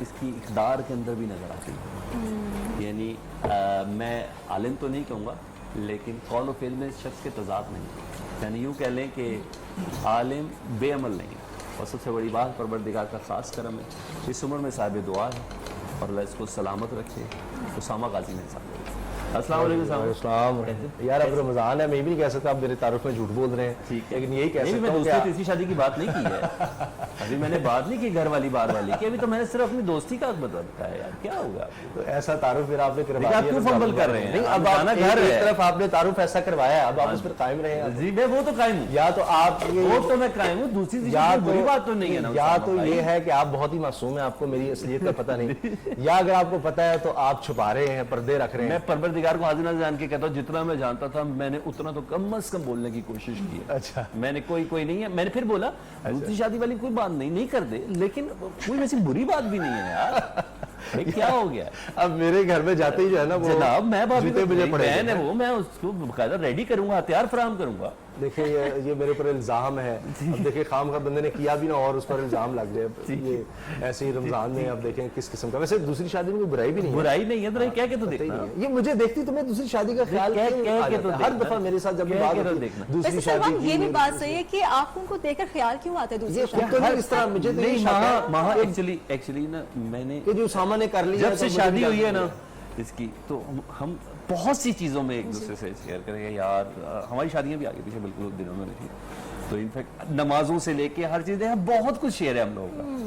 اس کی اقدار کے اندر بھی نظر آتی ہے. یعنی میں عالم تو نہیں کہوں گا لیکن قول و فعل میں اس شخص کے تضاد نہیں. یعنی یوں کہہ لیں کہ عالم بے عمل نہیں ہے. اور سب سے بڑی بات پروردگار کا خاص کرم ہے, اس عمر میں صاحب دعا ہے اور اللہ اس کو سلامت رکھے. اسامہ غازی نے صاحب. السلام علیکم. السلام. یار اب رمضان ہے, میں بھی نہیں کہہ سکتا آپ میرے تعارف میں جھوٹ بول رہے ہیں, لیکن یہی کہہ سکتا میں ہوں دوستی تیسری شادی کی بات نہیں کی ہے. ابھی میں نے بات نہیں کی گھر والی بار والی کہ ابھی تو میں نے صرف اپنی دوستی کا بتایا ہے. یار کیا ہوگا تو ایسا تعارف پھر آپ نے کروا آپ کیوں فنبل کر رہے ہیں؟ نہیں, اب آپ گھر ایک ہے طرف آپ نے تعارف ایسا کروایا ہے, اب آپ اس پر قائم رہے ہیں. جی میں وہ تو قائم ہوں, یا تو آپ وہ تو میں قائم ہوں. دوسری بری بات تو نہیں ہے نا. یا تو یہ ہے کہ آپ بہت ہی معصوم ہیں, آپ کو میری اصلیت کا پتہ نہیں, یا اگر آپ کو پتہ ہے تو آپ چھپا رہے ہیں, پردے رکھ رہے ہیں. میں پروردگار کو حاضر ناظر جان کے کہتا ہوں جتنا میں جانتا تھا میں نے اتنا تو کم از کم بولنے کی کوشش کی ہے. اچھا, میں نے کوئی نہیں ہے. میں نے پھر بولا دوسری شادی والی کوئی بات نہیں کر دے, لیکن کوئی ویسی بری بات بھی نہیں ہے یار. کیا ہو گیا؟ اب میرے گھر میں جاتے ہی جو ہے نا وہ جناب میں جوتے مجھے پڑے بہن ہے وہ, میں اس کو باقاعدہ ریڈی کروں گا, ہتھیار فراہم کروں گا. دیکھیں یہ میرے پر الزام ہے. اب دیکھیں خام کا بندے نے کیا بھی نہ اور اس پر الزام لگ جائے. یہ ایسے ہی رمضان میں اب دیکھیں کس قسم کا. ویسے دوسری شادی میں کوئی برائی بھی نہیں ہے, برائی نہیں ہے. تو کیا کہ تو دیکھنا, یہ مجھے دیکھتی تمہیں دوسری شادی کا خیال ہر دفعہ میرے ساتھ جب بات ہوتی ہے دوسری شادی یہ بھی بات صحیح ہے کہ آپ ان کو دیکھ کر خیال کیوں آتا ہے دوسری کی اس طرح. مجھے ایکچولی نا میں نے جو اسامہ نے کر لیا جب سے شادی ہوئی ہے نا اس کی, تو ہم بہت سی چیزوں میں ایک دوسرے سے شیئر کریں گے. یار ہماری شادیاں بھی آگے پیچھے بالکل دنوں میں نہیں, تو انفیکٹ نمازوں سے لے کے ہر چیز بہت کچھ شیئر ہے ہم لوگوں کا.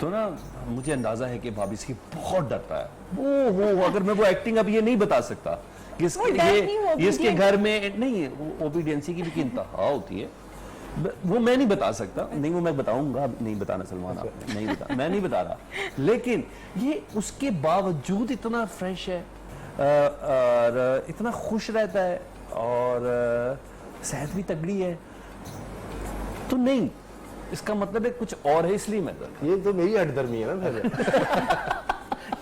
تو نا مجھے اندازہ ہے کہ بھابھی اس کی بہت ڈرتا ہے. اگر میں وہ ایکٹنگ اب یہ نہیں بتا سکتا کہ اس کے گھر میں نہیں, اوبیڈینسی کی بھی انتہا ہوتی ہے. وہ میں نہیں بتا سکتا, نہیں وہ میں بتاؤں گا, نہیں بتانا سلمان, آپ نہیں بتا, میں نہیں بتا رہا. لیکن یہ اس کے باوجود اتنا فریش ہے اور اتنا خوش رہتا ہے اور صحت بھی تگڑی ہے. تو نہیں, اس کا مطلب ہے کچھ اور ہے, اس لیے میں یہ تو میری ہٹ درمی ہے نا پھر.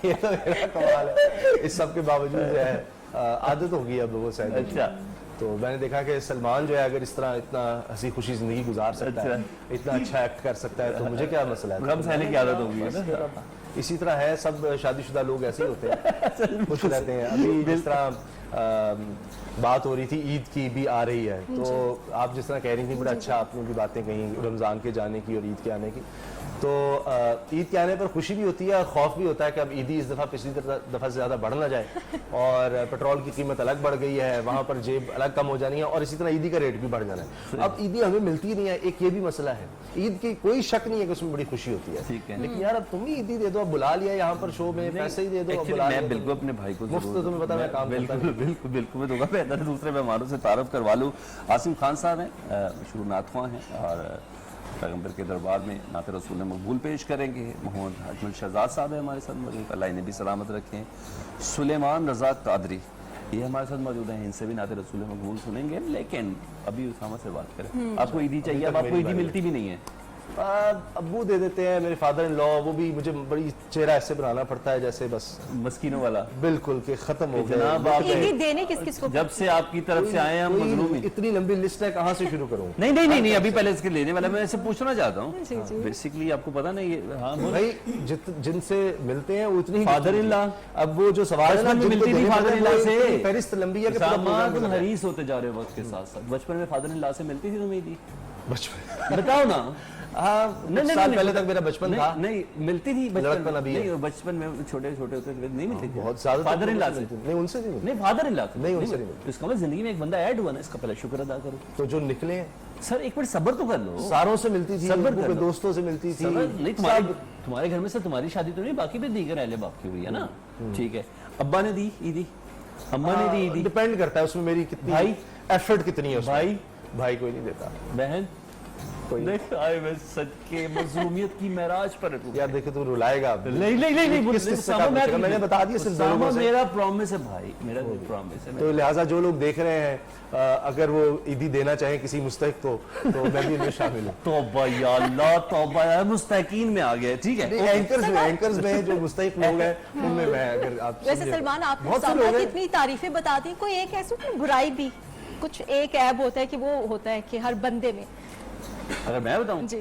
یہ تو میرا کمال ہے. اس سب کے باوجود جو ہے عادت ہوگی اب وہ صحت. اچھا, تو میں نے دیکھا کہ سلمان جو ہے اگر اس طرح اتنا ہنسی خوشی زندگی گزار سکتا ہے, اتنا اچھا ایکٹ کر سکتا ہے, تو مجھے کیا مسئلہ ہے. غم سہنے کی عادت ہوگی. اسی طرح ہے, سب شادی شدہ لوگ ایسے ہی ہوتے ہیں, خوش رہتے ہیں. ابھی جس طرح بات ہو رہی تھی عید کی بھی آ رہی ہے, تو آپ جس طرح کہہ رہی تھی بڑا اچھا آپ نے بھی باتیں کہیں رمضان کے جانے کی اور عید کے آنے کی. تو عید کے آنے پر خوشی بھی ہوتی ہے اور خوف بھی ہوتا ہے کہ اب عیدی اس دفعہ پچھلی دفعہ سے زیادہ بڑھ نہ جائے, اور پیٹرول کی قیمت الگ بڑھ گئی ہے, وہاں پر جیب الگ کم ہو جانی ہے, اور اسی طرح عیدی کا ریٹ بھی بڑھ جانا ہے. اب عیدی ہمیں ملتی نہیں ہے, ایک یہ بھی مسئلہ ہے. عید کی کوئی شک نہیں ہے کہ اس میں بڑی خوشی ہوتی ہے, لیکن یار اب تم ہی عیدی دے دو, اب بلا لیا یہاں پر شو میں, پیسے ہی دے دو. میں بالکل اپنے بھائی کو مفت تمہیں پتا میں کام کرتا ہوں. بالکل میں دوں گا. بہتر ہے دوسرے مہمانوں سے تعارف کروا لوں. عاصم خان صاحب ہیں, مشہور نعت خواں ہیں, اور پیغمبر کے دربار میں نعت رسول مقبول پیش کریں گے. محمد اجمل شہزاد صاحب ہیں ہمارے ساتھ موجود, اللہ انہیں بھی سلامت رکھیں. سلیمان رضا قادری یہ ہمارے ساتھ موجود ہیں, ان سے بھی نعت رسول مقبول سنیں گے. لیکن ابھی اسامہ سے بات کریں. آپ کو عیدی چاہیے, اب آپ کو عیدی ملتی بھی نہیں ہے. ابو دے دیتے ہیں, میرے فادر ان لا, وہ بھی مجھے بڑی چہرہ ایسے بنانا پڑتا ہے جیسے بس مسکینوں والا. بالکل کہ ختم ہو گیا. جناب آپ دینے کس کو جب سے آپ کی طرف سے آئے ہیں ہم مظلوم ہیں. اتنی لمبی لسٹ ہے, کہاں سے شروع کروں؟ نہیں ابھی پہلے اس کے لینے والا میں ایسے پوچھنا چاہتا ہوں. بیسیکلی آپ کو پتا نہیں, ہاں بھائی جن سے ملتے ہیں وہ اتنی فادر ان لا. اب وہ جو سوال ملتی تھی فادر ان لا سے, فہرست لمبی ہے کہ تم حریص ہوتے جا رہے ہو وقت کے ساتھ ساتھ. بچپن میں فادر ان لا سے ملتی تھی تمہیں عیدی؟ بچپن بتاؤ نا. ہاں سال پہلے تک میرا بچپن تھا. نہیں ملتی تھی بچپن میں, چھوٹے ہوتے نہیں ملتی تھی. بہت زیادہ فادر ان لا سے نہیں, ان سے نہیں, فادر ان لا سے نہیں, ان سے نہیں. اس کا میں زندگی میں ایک بندہ ایڈ ہوا نا, اس کا پہلے شکر ادا کرو. تو جو نکلے ہیں سر ایک منٹ صبر تو کر لو. ساروں سے ملتی تھی, صبر کر لو, دوستوں سے ملتی تھی. نہیں تمہارے گھر میں سے تمہاری شادی تو نہیں, باقی بھی دیگر اہل باپ کی ہوئی ہے نا. ٹھیک ہے, ابا نے دی عیدی, اماں نے دی عیدی. ڈیپینڈ کرتا ہے اس میں میری کتنی بھائی ایفرٹ کتنی ہے. بھائی کوئی نہیں دیتا. بہن آئے میں صدقے مظلومیت کی معراج پر. یار دیکھو تو رلائے گا. نہیں میں نے بتا دیا صرف دونوں سے. میرا پرومس ہے بھائی, میرا پرومس ہے. تو لہٰذا جو لوگ دیکھ رہے ہیں اگر وہ عیدی دینا چاہیں کسی مستحق کو, تو میں بھی ان میں شامل ہوں. توبہ یا اللہ, توبہ یا مستحقین میں آ گئے. ٹھیک ہے, اینکرز میں جو مستحق لوگ ہیں ان میں میں, اگر آپ ویسے سلمان آپ نے اتنی تعریفیں بتا دی, کوئی ایک ایسا برائی بھی, کچھ ایک عیب ہوتا ہے کہ وہ ہوتا ہے کہ ہر بندے میں. اگر میں بتاؤں, جی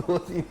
2-3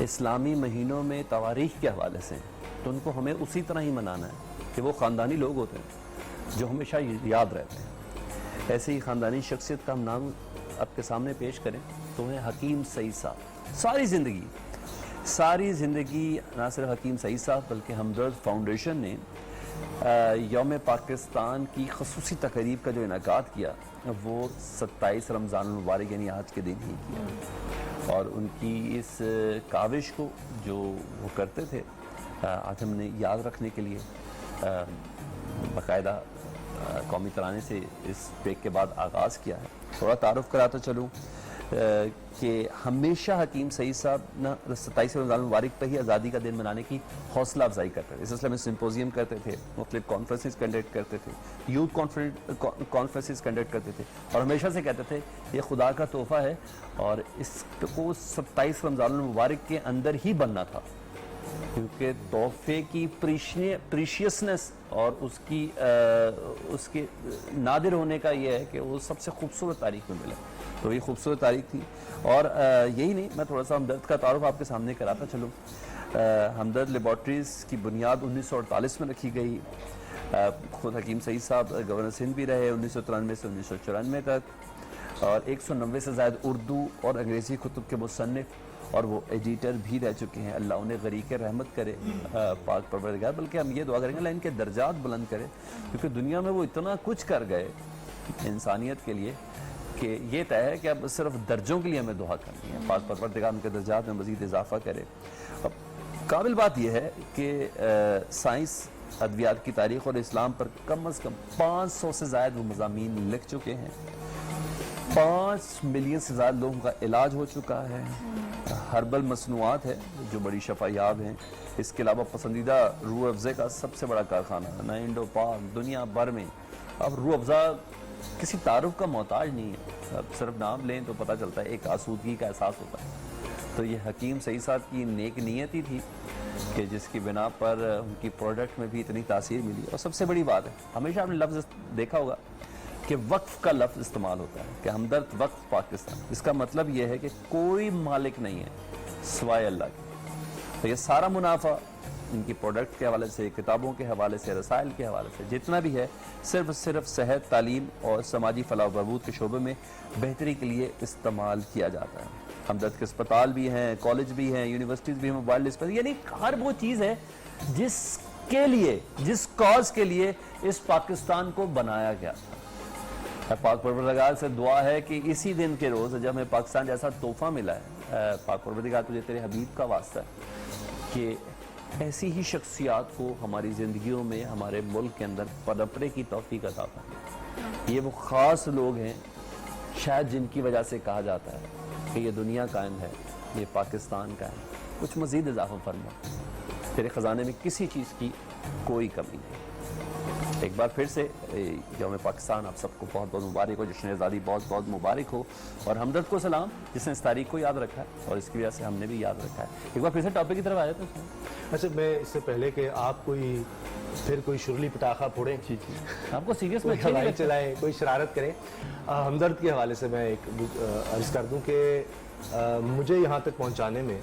اسلامی مہینوں میں تواریخ کے حوالے سے تو ان کو ہمیں اسی طرح ہی منانا ہے کہ وہ خاندانی لوگ ہوتے ہیں جو ہمیشہ یاد رہتے ہیں. ایسے ہی خاندانی شخصیت کا ہم نام آپ کے سامنے پیش کریں تو ہیں حکیم سعید صاحب. ساری زندگی نہ صرف حکیم سعید صاحب بلکہ ہمدرد فاؤنڈیشن نے یوم پاکستان کی خصوصی تقریب کا جو انعقاد کیا وہ 27 رمضان المبارک یعنی آج کے دن ہی کیا. اور ان کی اس کاوش کو جو وہ کرتے تھے آج ہم نے یاد رکھنے کے لیے باقاعدہ قومی ترانے سے اس پیک کے بعد آغاز کیا ہے. تھوڑا تعارف کراتا چلوں کہ ہمیشہ حکیم سعید صاحب نہ 27 رمضان المبارک پہ ہی آزادی کا دن منانے کی حوصلہ افزائی کرتے تھے. اس سلسلے میں سمپوزیم کرتے تھے, مختلف کانفرنسز کنڈکٹ کرتے تھے, یوتھ کانفرنسز کنڈکٹ کرتے تھے اور ہمیشہ سے کہتے تھے یہ خدا کا تحفہ ہے اور اس کو 27 رمضان المبارک کے اندر ہی بننا تھا, کیونکہ تحفے کی پریشیسنس اور اس کے نادر ہونے کا یہ ہے کہ وہ سب سے خوبصورت تاریخ میں ملا. تو یہ خوبصورت تاریخ تھی. اور یہی نہیں, میں تھوڑا سا ہمدرد کا تعارف آپ کے سامنے کراتا چلوں. ہمدرد لیبارٹریز کی بنیاد 1948 میں رکھی گئی. خود حکیم سعید صاحب گورنر سندھ بھی رہے 1993 سے 1994 تک, اور 190 سے زائد اردو اور انگریزی کتب کے مصنف اور وہ ایڈیٹر بھی رہ چکے ہیں. اللہ انہیں غریق رحمت کرے پاک پروردگار. بلکہ ہم یہ دعا کریں گے اللہ ان کے درجات بلند کرے, کیونکہ دنیا میں وہ اتنا کچھ کر گئے انسانیت کے لیے کہ یہ طے ہے کہ اب صرف درجوں کے لیے ہمیں دعا کرنی ہے. پاک پروردگار ان کے درجات میں مزید اضافہ کرے. اب قابل بات یہ ہے کہ سائنس, ادویات کی تاریخ اور اسلام پر کم از کم 500 سے زائد وہ مضامین لکھ چکے ہیں. 5 ملین سے زائد لوگوں کا علاج ہو چکا ہے. ہربل مصنوعات ہے جو بڑی شفا یاب ہیں. اس کے علاوہ پسندیدہ روح افزے کا سب سے بڑا کارخانہ ہے انڈو پاک دنیا بھر میں. اب روح افزا کسی تعارف کا محتاج نہیں ہے, اب صرف نام لیں تو پتہ چلتا ہے ایک آسودگی کا احساس ہوتا ہے. تو یہ حکیم سعید صاحب کی نیک نیتی تھی کہ جس کی بنا پر ان کی پروڈکٹ میں بھی اتنی تاثیر ملی. اور سب سے بڑی بات ہے, ہمیشہ آپ نے لفظ دیکھا ہوگا کہ وقف کا لفظ استعمال ہوتا ہے کہ ہمدرد وقف پاکستان. اس کا مطلب یہ ہے کہ کوئی مالک نہیں ہے سوائے اللہ کے. تو یہ سارا منافع ان کی پروڈکٹ کے حوالے سے, کتابوں کے حوالے سے, رسائل کے حوالے سے جتنا بھی ہے صرف صحت, تعلیم اور سماجی فلاح و بہبود کے شعبے میں بہتری کے لیے استعمال کیا جاتا ہے. ہمدرد کے اسپتال بھی ہیں, کالج بھی ہیں, یونیورسٹیز بھی ہیں, موبائل ڈسپلے, یعنی ہر وہ چیز ہے جس کے لیے, جس کاز کے لیے اس پاکستان کو بنایا گیا تھا. پاک پروردگار سے دعا ہے کہ اسی دن کے روز جب ہمیں پاکستان جیسا تحفہ ملا ہے, پاک پروردگار تجھے تیرے حبیب کا واسطہ ہے کہ ایسی ہی شخصیات کو ہماری زندگیوں میں, ہمارے ملک کے اندر پنپنے کی توفیق عطا فرمائے. یہ وہ خاص لوگ ہیں شاید جن کی وجہ سے کہا جاتا ہے کہ یہ دنیا قائم ہے, یہ پاکستان قائم ہے. کچھ مزید اضافہ فرما, تیرے خزانے میں کسی چیز کی کوئی کمی نہیں. ایک بار پھر سے یوم پاکستان آپ سب کو بہت بہت مبارک ہو, جشن آزادی بہت بہت مبارک ہو. اور ہمدرد کو سلام جس نے اس تاریخ کو یاد رکھا ہے اور اس کی وجہ سے ہم نے بھی یاد رکھا ہے. ایک بار پھر سے ٹاپک کی طرف آ جاتے ہیں. اچھا, میں اس سے پہلے کہ آپ پھر کوئی شرلی پٹاخہ پھوڑیں, آپ کو سیریس میں ہوائی چلائیں, کوئی شرارت کریں, ہمدرد کے حوالے سے میں ایک عرض کر دوں کہ مجھے یہاں تک پہنچانے میں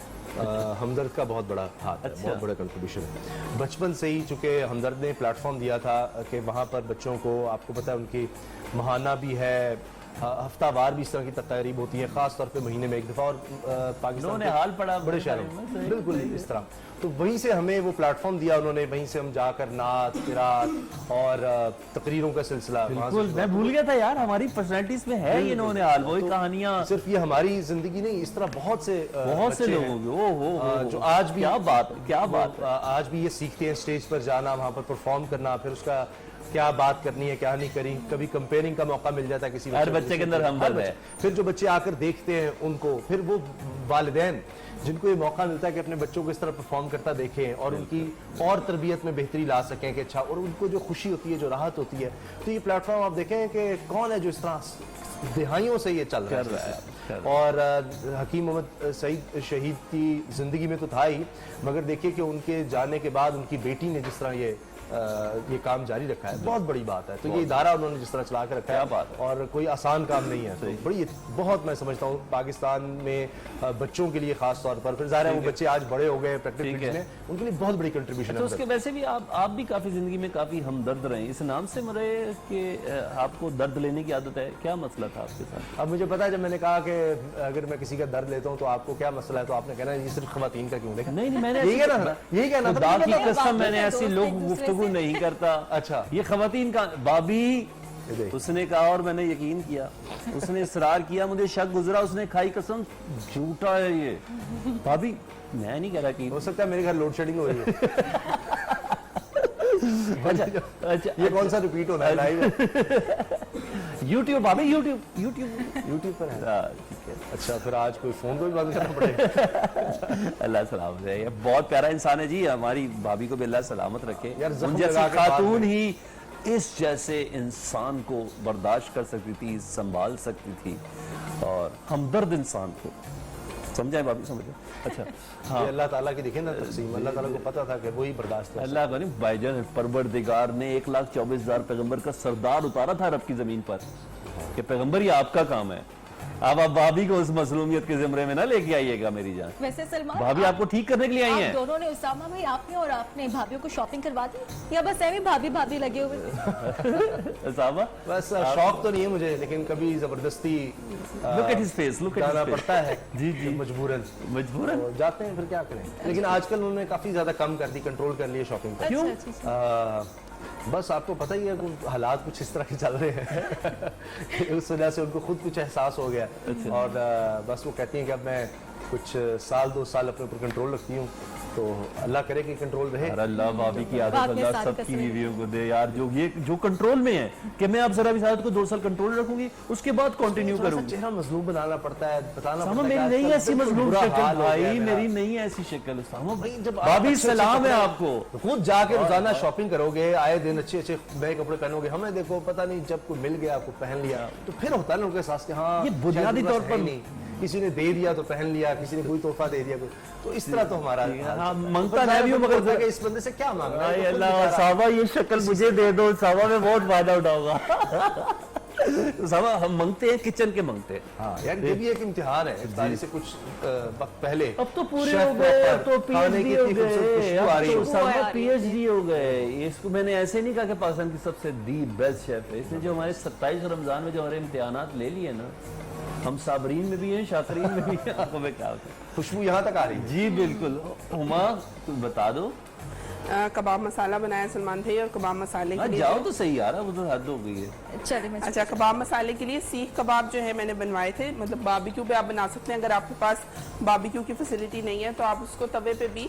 ہمدرد کا بہت بڑا ہاتھ ہے, بہت بڑا کنٹریبیوشن ہے. بچپن سے ہی چونکہ ہمدرد نے پلیٹ فارم دیا تھا کہ وہاں پر بچوں کو, آپ کو پتہ ہے ان کی ماہانہ بھی ہے, ہفتہ وار بھی اس طرح کی تقریب ہوتی ہے, خاص طور پہ مہینے میں ایک دفعہ. اور پاکستان نے حال پڑا بڑے شہروں بالکل اس طرح. تو وہیں سے ہمیں وہ پلیٹ فارم دیا انہوں نے, وہیں سے ہم جا کر نعت, قرات اور تقریروں کا سلسلہ. بالکل میں بھول گیا تھا یار, ہماری پرسنالٹیز میں ہے یہ انہوں نے حال, وہی کہانیاں. صرف یہ ہماری زندگی نہیں, اس طرح بہت سے لوگوں کی جو آج بھی کیا بات آج بھی یہ سیکھتے ہیں اسٹیج پر جانا, وہاں پر پرفارم کرنا, پھر اس کا کیا بات کرنی ہے کیا نہیں کرنی. کبھی کمپیئرنگ کا موقع مل جاتا ہے کسی ہر بچے کے اندر ہمدرد ہے. پھر جو بچے آ کر دیکھتے ہیں ان کو, پھر وہ والدین جن کو یہ موقع ملتا ہے کہ اپنے بچوں کو اس طرح پرفارم کرتا دیکھیں اور ان کی اور تربیت میں بہتری لا سکیں کہ اچھا, اور ان کو جو خوشی ہوتی ہے, جو راحت ہوتی ہے. تو یہ پلیٹ فارم آپ دیکھیں کہ کون ہے جو اس طرح دہائیوں سے یہ چل رہا ہے. اور حکیم محمد سعید شہید کی زندگی میں تو تھا ہی, مگر دیکھیے کہ ان کے جانے کے بعد ان کی بیٹی نے جس طرح یہ یہ کام جاری رکھا ہے بہت بڑی بات ہے. تو یہ ادارہ انہوں نے جس طرح چلا کے رکھا ہے اور کوئی آسان کام نہیں ہے. تو بڑی بہت میں سمجھتا ہوں پاکستان میں بچوں کے لیے خاص طور پر, پھر ظاہر ہے وہ بچے آج بڑے ہو گئے پریکٹس فیلڈ میں, ان کے لیے بہت بڑی کنٹریبیوشن ہے. اس کے ویسے بھی آپ بھی کافی زندگی میں کافی ہمدرد رہے ہیں, اس نام سے مرے کہ آپ کو درد لینے کی عادت ہے, کیا مسئلہ تھا آپ کے ساتھ؟ اب مجھے پتا ہے جب میں نے کہا کہ اگر میں کسی کا درد لیتا ہوں تو آپ کو کیا مسئلہ ہے, تو آپ نے کہنا یہ صرف خواتین کا کیوں. دیکھا نہیں میں نے یہی کہنا خدا کی قسم میں نے ایسی لوگ گفتگو نہیں کرتا. اچھا یہ خواتین کا بابی اس نے کہا اور میں نے یقین کیا, اس نے اصرار کیا, مجھے شک گزرا, اس نے کھائی قسم جھوٹا ہے یہ. بھابی میں نہیں کہہ رہا کہ ہو سکتا ہے میرے گھر لوڈ شیڈنگ ہو رہی ہے. اچھا یہ کون سا ریپیٹ ہونا ہے لائیو؟ یوٹیوب بھابی یوٹیوب پر ہے. اچھا پھر آج کوئی فون کو بھی بند کرنا پڑے گا. اللہ سلامت ہے, یہ بہت پیارا انسان ہے جی, ہماری بھابی کو بھی اللہ سلامت رکھے. ان جیسی لگا کے خاتون ہی اس جیسے انسان کو برداشت کر سکتی تھی, سنبھال سکتی تھی, اور ہمدرد انسان کو. سمجھائیں بھابی, سمجھیں. اچھا یہ اللہ تعالیٰ کی دیکھیں نا تقسیم, اللہ تعالیٰ کو پتا تھا کہ وہی برداشت ہے. اللہ بھائی بھائی جان پروردگار نے 1,24,000 پیغمبر کا سردار اتارا تھا عرب کی زمین پر کہ پیغمبر یہ آپ کا کام ہے. اب آپ بھابی کو اس مظلومیت کے زمرے میں نہ لے کے آئیے گا میری جان. ویسے سلمان بھابی آپ کو ٹھیک کرنے کے لیے آئی ہیں. آپ دونوں نے, اسامہ بھائی آپ نے اور آپ نے بھابیوں کو شاپنگ کروا دی یا بس ایویں بھابی لگے ہوئے؟ اسامہ بس شوق تو نہیں ہے مجھے, لیکن کبھی زبردستی look at his face, look at his جانا face. پڑتا ہے. جی مجبوراً جاتے ہیں, پھر کیا کریں. لیکن آج کل انہوں نے کافی زیادہ کم کر دی, کنٹرول کر لیے شاپنگ پر. کیوں؟ بس آپ کو پتہ ہی ہے حالات کچھ اس طرح کے چل رہے ہیں اس وجہ سے ان کو خود کچھ احساس ہو گیا, اور بس وہ کہتی ہیں کہ اب میں کچھ سال 2 سال اپنے اوپر کنٹرول رکھتی ہوں, تو اللہ کرے کہ کنٹرول رہے. اللہ بھابی کی عادت اللہ سب کی بیویوں کو دے یار, جو کنٹرول میں ہے کہ میں اب ذرا بھی ساتھ کو 2 سال کنٹرول رکھوں گی, اس کے بعد کنٹینیو کروں گی. چہرہ مظلوم بنانا پڑتا ہے, بتانا پڑتا ہے. میری نہیں ایسی مظلوم شکل بھائی, میری نہیں ایسی شکل. بھابی سلام ہے آپ کو. خود جا کے روزانہ شاپنگ کرو گے, آئے دن اچھے نئے کپڑے پہنو گے, ہمیں دیکھو پتہ نہیں جب کوئی مل گیا آپ کو پہن لیا, تو پھر ہوتا ہے نا ان کے احساس کہ ہاں یہ بنیادی طور پر نہیں, کسی نے دے دیا تو پہن لیا, کسی نے کوئی تحفہ دے دیا, تو اس طرح تو ہمارا منگتا ہے بھی مگر کہ اس بندے سے کیا مانگنا ہے. اللہ صحابہ یہ شکل مجھے دے دو, صحابہ میں بہت فائدہ اٹھاؤں گا. صحابہ ہم منگتے ہیں, کچن کے منگتے ہیں. ہاں یار یہ بھی ایک امتحان ہے, افطاری سے کچھ وقت پہلے اب تو پورے ہو گئے, اب تو پی ایچ ڈی ہو گئے, اب تو صحابہ پی ایچ ڈی ہو گئے. اس کو میں نے ایسے نہیں کہا کہ پاکستان کی سب سے دی بیسٹ شیف ہے, اس نے جو ہمارے 27 رمضان میں جو ہمارے امتحانات لے لیے نا, ہم صابرین میں بھی ہیں, شاکرین میں بھی ہیں. آپ کو میں کیا ہوتا ہے, خوشبو یہاں تک آ رہی. جی بالکل. ہما بتا دو. کباب مسالہ بنایا سلمان بھائی, اور کباب مسالے کے لیے جاؤ تو صحیح آ رہا, وہ تو حد ہو گئی ہے. اچھا کباب مسالے کے لیے سیخ کباب جو ہے میں نے بنوائے تھے, مطلب باربیکیو پہ آپ بنا سکتے ہیں. اگر آپ کے پاس باربیکیو کی فیسلٹی نہیں ہے تو آپ اس کو توے پہ بھی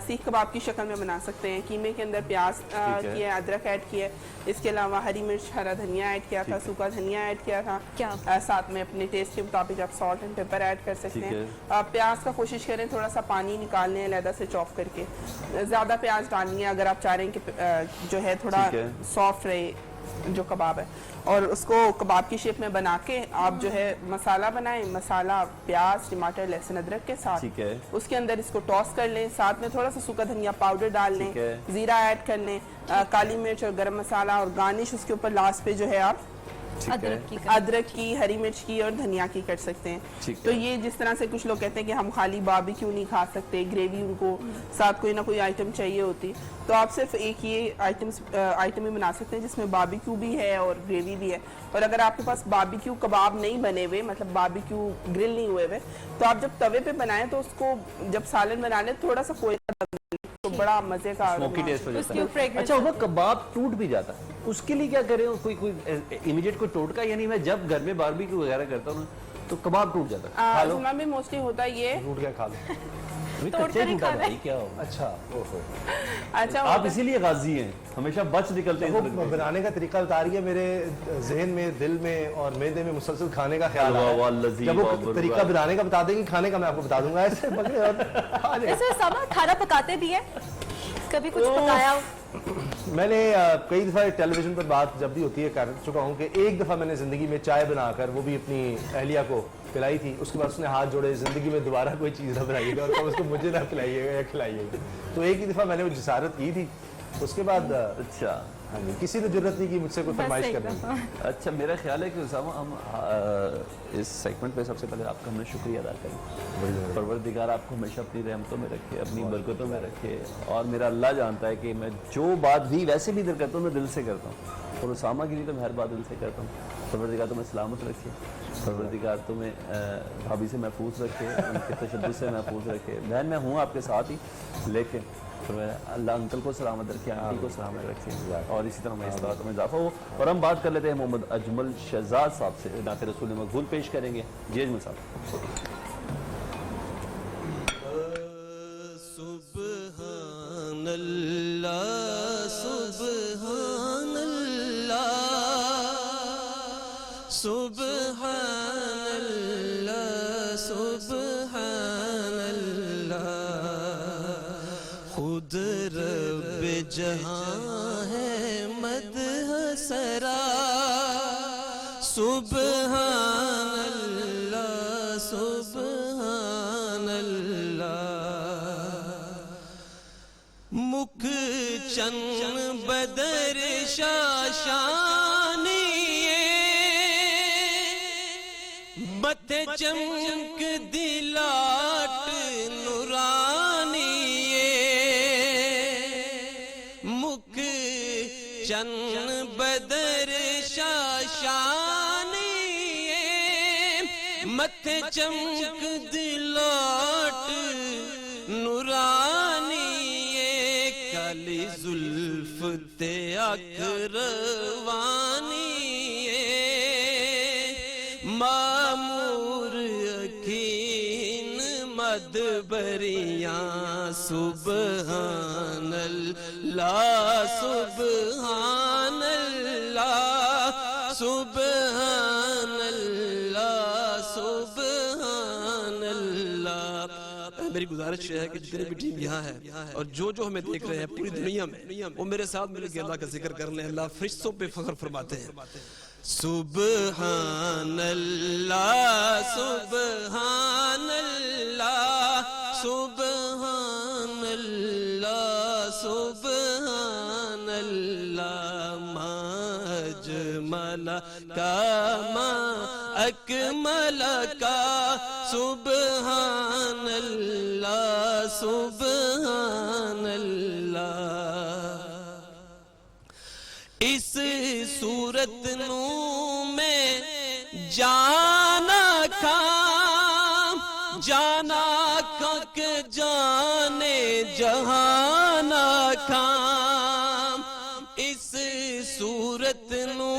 سیخ کباب کی شکل میں بنا سکتے ہیں. قیمے کے اندر پیاز کیے, ادرک ایڈ کیے, اس کے علاوہ ہری مرچ, ہرا دھنیا ایڈ کیا تھا, سوکھا دھنیا ایڈ کیا تھا, ساتھ میں اپنے ٹیسٹ کے مطابق آپ سالٹ اینڈ پیپر ایڈ کر سکتے ہیں. پیاز کا کوشش کریں تھوڑا سا پانی نکالنے علیحدہ سے چاپ کر کے, زیادہ پیاز ڈالنی ہے اگر آپ چاہ رہے ہیں کہ جو ہے تھوڑا سافٹ رہے جو کباب ہے, اور اس کو کباب کی شیپ میں بنا کے آپ جو ہے مسالہ بنائیں. مسالہ پیاز, ٹماٹر, لہسن, ادرک کے ساتھ, اس کے اندر اس کو ٹاس کر لیں, ساتھ میں تھوڑا سا سوکھا دھنیا پاؤڈر ڈال لیں, زیرہ ایڈ کر لیں, کالی مرچ اور گرم مسالہ, اور گارنش اس کے اوپر لاسٹ پہ جو ہے آپ ادرک کی, ہری مرچ کی اور دھنیا کی کر سکتے ہیں. تو یہ جس طرح سے کچھ لوگ کہتے ہیں کہ ہم خالی باربیکیو نہیں کھا سکتے, گریوی ان کو ساتھ کوئی نہ کوئی آئٹم چاہیے ہوتی, تو آپ صرف ایک یہ آئٹم ہی بنا سکتے ہیں جس میں باربیکیو بھی ہے اور گریوی بھی ہے. اور اگر آپ کے پاس باربیکیو کباب نہیں بنے ہوئے, مطلب باربیکیو گرل نہیں ہوئے ہوئے, تو آپ جب توے پہ بنائیں تو اس کو جب سالن بنا لیں تھوڑا سا کوئلہ تو بڑا مزے کا اسموکی ٹیسٹ ہو جاتا ہے. اچھا وہ کباب ٹوٹ بھی جاتا ہے, اس کے لیے کیا کریں, کوئی امیڈیٹ کوئی ٹوٹکا, یعنی میں جب گھر میں باربیکیو وغیرہ کرتا ہوں تو کباب ٹوٹ جاتا ہے, کھا لو. میں موسٹلی ہوتا یہ ٹوٹ گیا کھا لو. کیا ہو. اچھا آپ اسی لیے غازی ہیں, ہمیشہ بچ نکلتے ہیں. بنانے کا طریقہ بتا رہی ہے, میرے ذہن میں, دل میں اور معدے میں مسلسل کھانے کا خیال آ رہا ہے. جب وہ طریقہ بنانے کا بتا دیں گے, کھانے کا میں آپ کو بتا دوں گا. ایسے کھانا پکاتے بھی ہیں, کبھی کچھ پکایا ہو؟ میں نے کئی دفعہ ٹیلی ویژن پر بات جب بھی ہوتی ہے کر چکا ہوں کہ ایک دفعہ میں نے زندگی میں چائے بنا کر وہ بھی اپنی اہلیہ کو پلائی تھی. اس کے بعد اس نے ہاتھ جوڑے, زندگی میں دوبارہ کوئی چیز نہ بنائیے گا اور اس کو مجھے نہ پلائیے گا یا کھلائیے گا. تو ایک ہی دفعہ میں نے وہ جسارت کی تھی, اس کے بعد اچھا ہاں جی کسی نے ضرورت نہیں کی مجھ سے کوئی فرمائش کرنے کی. اچھا میرا خیال ہے کہ اسامہ ہم اس سیگمنٹ پہ سب سے پہلے آپ کا ہمیں شکریہ ادا کریں. پروردگار آپ کو ہمیشہ اپنی رحمتوں میں رکھے, اپنی برکتوں میں رکھے, اور میرا اللہ جانتا ہے کہ میں جو بات بھی ویسے بھی دل کرتا ہوں میں دل سے کرتا ہوں, اور اسامہ کے لیے تو میں ہر بات دل سے کرتا ہوں. پروردگار تمہیں سلامت رکھے, پروردگار تمہیں بھابھی سے محفوظ رکھے, ان کے تشدد سے محفوظ رکھے. بہن میں ہوں آپ کے ساتھ ہی, لیکن اللہ انکل کو سلامت رکھے, آنٹی کو سلامت رکھے, اور اسی طرح میں اس بات میں اضافہ ہو. اور ہم بات کر لیتے ہیں محمد اجمل شہزاد صاحب سے, نعت رسول مقبول پیش کریں گے. جی اجمل صاحب. سبحان اللہ سبحان اللہ سبحان اللہ سبحان اللہ, خود رب جہاں ہے مدح سرا. سبحان اللہ سبحان اللہ, مکھ چن بدر شاشانی بت چمک دلاٹ نورانی. مکھ چن بدر شاشانی مت چمک دلاٹ نورانی. کالی زلف تے اکروانی مامور یقین مدبریاں. سبحان اللہ سبحان اللہ سبحان اللہ سبحان اللہ. میری گزارش ہے کہ جتنے بھی ٹیم یہاں ہے اور جو ہمیں دیکھ رہے ہیں پوری دنیا میں, وہ میرے ساتھ مل کے اللہ کا ذکر کر لیں. اللہ فرشتوں پہ فخر فرماتے ہیں. سبحان اللہ سبحان اللہ سبحان اللہ سبحان اللہ, ما اجمل کا ما اکمل کا. سبحان اللہ سبحان اللہ, اس صورت نو میں جانا کھا کہ جانے جہانا کھا. اس صورت نو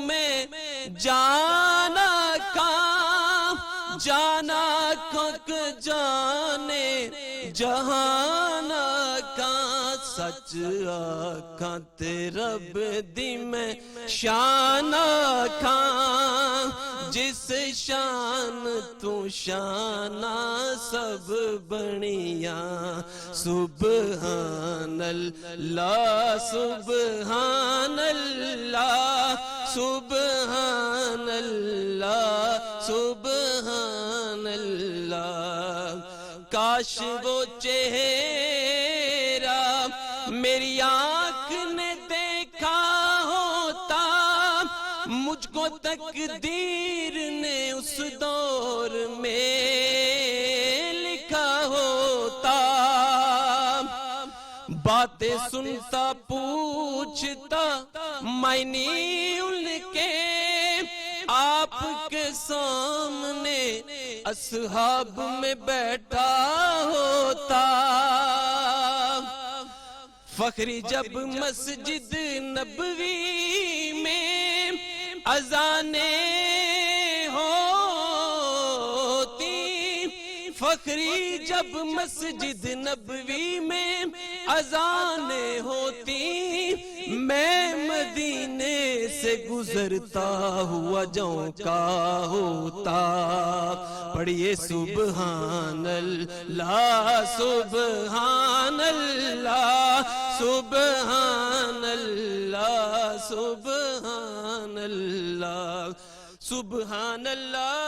میں جانا کھا کہ جانے جہانا کا. سچ آکھاں تے رب دی میں شان آکھاں, جس شان تو شانہ سب بنیاں. سبحان اللہ سبحان اللہ سبحان اللہ سبحان اللہ. کاش وہ چہرہ میری آنکھ نے دیکھا ہوتا, مجھ کو تقدیر نے اس دور میں لکھا ہوتا. باتیں سنتا پوچھتا میں نہیں ان کے, آپ کے سامنے اصحاب میں بیٹھا ہوتا. فخری جب مسجد نبوی میں اذانیں ہوتی, فخری جب مسجد نبوی میں اذانیں ہوتی, میں مدینے سے گزرتا ہوا جاؤں کا ہوتا. پڑھیے سبحان اللہ سبحان اللہ سبحان اللہ سبحان اللہ سبحان اللہ.